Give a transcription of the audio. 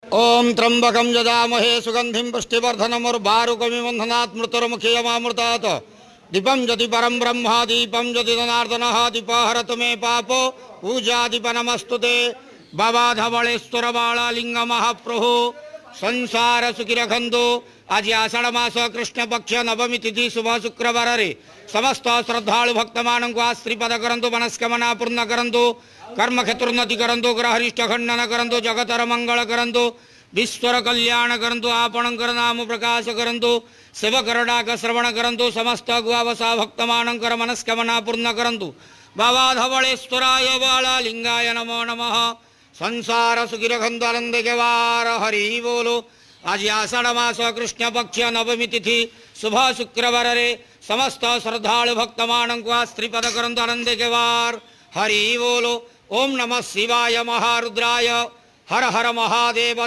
ओं त्र्यंबकं यजामहे सुगंधिं पुष्टिवर्धनम् उर्वारुकमिव बन्धनात् मृत्युर्मुक्षीयमामृतात् दीपं ज्योति परं ब्रह्म दीपं ज्योति जनार्दनः दीपहरतु मे पापो पूजा दीप नमस्तुते बाबा धवलेश्वर बाला लिंग महाप्रभु संसार सुखी रखंतु। आज आषाढ़ मास कृष्ण पक्ष नवमी तिथि शुभ शुक्रवार रे समस्त श्रद्धालु भक्तमान को आश्रीपद करंतु मनस्कामना पूर्ण करंतु कर्म क्षेत्रोन्नति करंतु ग्रहरिष्ट खंडन करंतु जगतर मंगल करंतु विश्वर कल्याण करंतु आपणकर नाम प्रकाश करंतु सेवकर डाक श्रवण करंतु समस्त गुआवसा भक्तमानंकर मनस्कामना पूर्ण करंतु। बाबा धवलेश्वराय बाला लिंगाय नमो नमः। संसार सुखी रखंतु आनंद के वार हरि बोलो। आज आषाढ़ मास कृष्ण पक्ष नवमी तिथि शुभ शुक्रवार रे समस्त श्रद्धालु भक्तमान को आश्रीपद करंतु आनंद के वार हरि बोलो। ओम नमः शिवाय महारुद्राय हर हर महादेव